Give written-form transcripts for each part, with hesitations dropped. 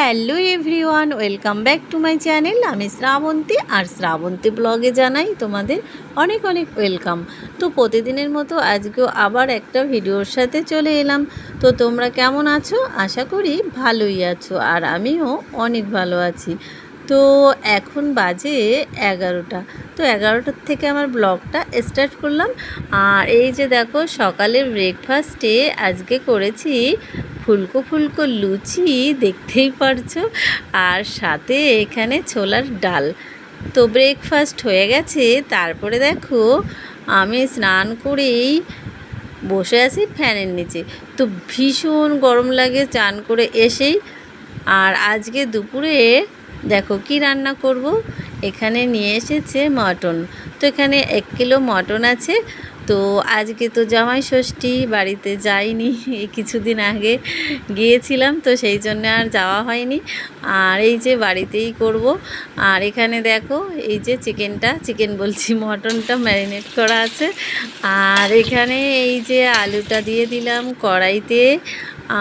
Hello everyone, welcome back to my channel. আমি শ্রাবন্তী, আর শ্রাবন্তী ব্লগে জানাই তোমাদের অনেক অনেক ওয়েলকাম। তো প্রতিদিনের মতো আজকেও আবার একটা ভিডিওর সাথে চলে এলাম। তো তোমরা কেমন আছো? আশা করি ভালোই আছো, আর আমিও অনেক ভালো আছি। তো এখন বাজে 11টা। তো 11টার থেকে আমার ব্লগটা স্টার্ট করলাম। আর এই যে দেখো, সকালের ব্রেকফাস্টে আজকে করেছি ফুলকো ফুলকো লুচি, দেখতেই পারছো, আর সাথে এখানে ছোলার ডাল। তো ব্রেকফাস্ট হয়ে গেছে। তারপরে দেখো, আমি স্নান করেই বসে আছি ফ্যানের নিচে। তো ভীষণ গরম লাগে চান করে এসেই। আর আজকে দুপুরে দেখো কি রান্না করব। এখানে নিয়ে এসেছে মটন। তো এখানে 1 কিলো মটন আছে। তো আজকে তো জামাই ষষ্ঠী, বাড়িতে যাইনি, এই কিছুদিন আগে গিয়েছিলাম, তো সেই জন্য আর যাওয়া হয়নি। আর এই যে বাড়িতেই করব। আর এখানে দেখো, এই যে চিকেন বলছি, মটনটা ম্যারিনেট করা আছে। আর এখানে এই যে আলুটা দিয়ে দিলাম কড়াইতে,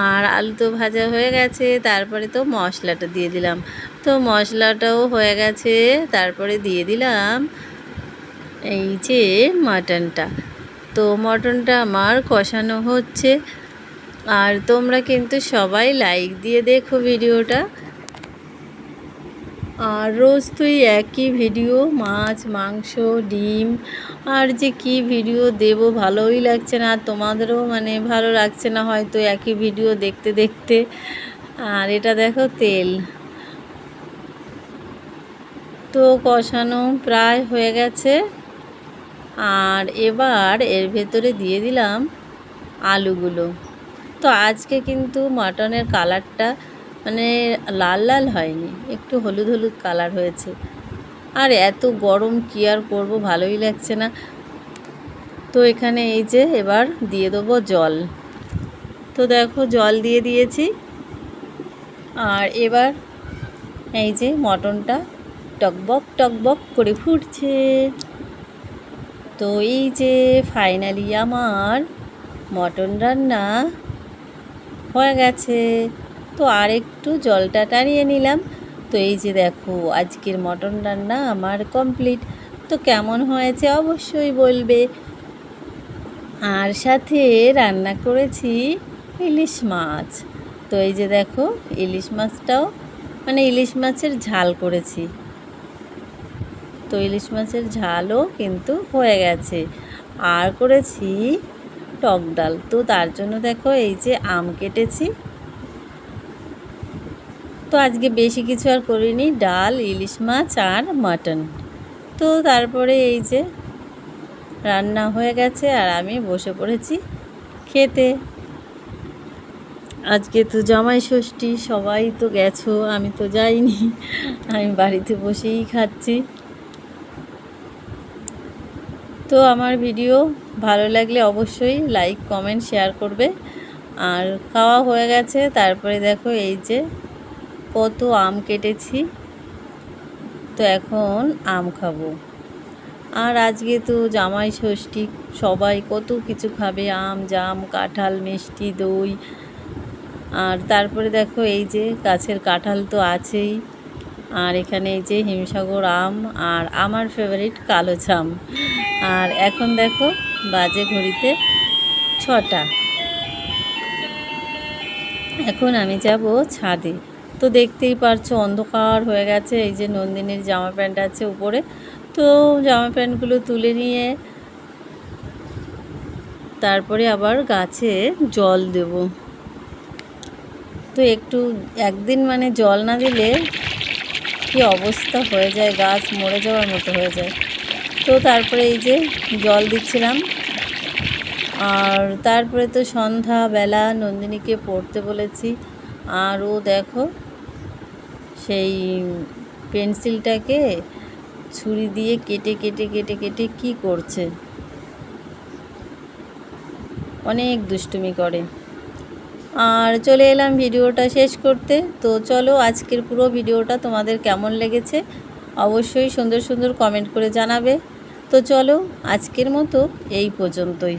আর আলু তো ভাজা হয়ে গেছে। তারপরে তো মশলাটা দিয়ে দিলাম। তো মশলাটাও হয়ে গেছে। তারপরে দিয়ে দিলাম এই যে মাটনটা। তো মটনটা আমার কষানো হচ্ছে। আর তোমরা কিন্তু সবাই লাইক দিয়ে দেখো ভিডিওটা। আর রোজ তুই একই ভিডিও, মাছ মাংস ডিম, আর যে কি ভিডিও দেব, ভালোই লাগছে না। আর তোমাদেরও ভালো লাগছে না হয়তো একই ভিডিও দেখতে দেখতে। আর এটা দেখো তেল, তো কষানো প্রায় হয়ে গেছে। আর এবার এর ভেতরে দিয়ে দিলাম আলুগুলো। তো আজকে কিন্তু মাটনের কালারটা লাল লাল হয়নি, একটু হলুদ হলুদ কালার হয়েছে। আর এত গরম কি আর করব, ভালোই লাগছে না। তো এখানে এই যে এবার দিয়ে দেবো জল। তো দেখো জল দিয়ে দিয়েছি। আর এবার এই যে মটনটা টকবক টকবক করে ফুটছে। তো এই যে ফাইনালি আমার মটন রান্না হয়ে গেছে। তো আর একটু জলটা টানিয়ে নিলাম। তো এই যে দেখো, আজকের মটন রান্না আমার কমপ্লিট। তো কেমন হয়েছে অবশ্যই বলবে। আর সাথে রান্না করেছি ইলিশ মাছ। তো এই যে দেখো, ইলিশ মাছটাও ইলিশ মাছের ঝাল করেছি। তো ইলিশ মাছের ঝালও কিন্তু হয়ে গেছে। আর করেছি টক ডাল। তো তার জন্য দেখো এই যে আম কেটেছি। তো আজকে বেশি কিছু আর করিনি, ডাল, ইলিশ মাছ আর মাটন। তো তারপরে এই যে রান্না হয়ে গেছে, আর আমি বসে পড়েছি খেতে। আজকে তো জামাই ষষ্ঠী, সবাই তো গেছো, আমি তো যাইনি, আমি বাড়িতে বসেই খাচ্ছি। তো আমার ভিডিও ভালো লাগলে অবশ্যই লাইক কমেন্ট শেয়ার করবে। আর খাওয়া হয়ে গেছে। তারপরে দেখো এই যে কত আম কেটেছি। তো এখন আম খাবো। আর আজকে তো জামাই ষষ্ঠী, সবাই কত কিছু খাবে, আম জাম কাঁঠাল মিষ্টি দই। আর তারপরে দেখো এই যে গাছের কাঁঠাল তো আছেই। আর এখানে এই যে হিমসাগর আম, আর আমার ফেভারিট কালো জাম। আর এখন দেখো বাজে ঘড়িতে 6টা। এখন আমি যাব ছাদে। তো দেখতেই পারছো অন্ধকার হয়ে গেছে। এই যে নন্দিনীর জামা প্যান্ট আছে উপরে। তো জামা প্যান্টগুলো তুলে নিয়ে তারপরে আবার গাছে জল দেব। তো একদিন জল না দিলে কি অবস্থা হয়ে যায়, গাছ মরে যাওয়ার মতো হয়ে যায়। তো তারপরে এই যে জল দিচ্ছিলাম। আর তারপরে তো সন্ধ্যাবেলা নন্দিনীকে পড়তে বলেছি। আর ও দেখো সেই পেন্সিলটাকে ছুরি দিয়ে কেটে কেটে কেটে কেটে কি করছে, অনেক দুষ্টুমি করে। আর চলে এলাম ভিডিওটা শেষ করতে। তো চলো, আজকের পুরো ভিডিওটা তোমাদের কেমন লেগেছে অবশ্যই সুন্দর সুন্দর কমেন্ট করে জানাবে। তো চলো, আজকের মতো এই পর্যন্তই।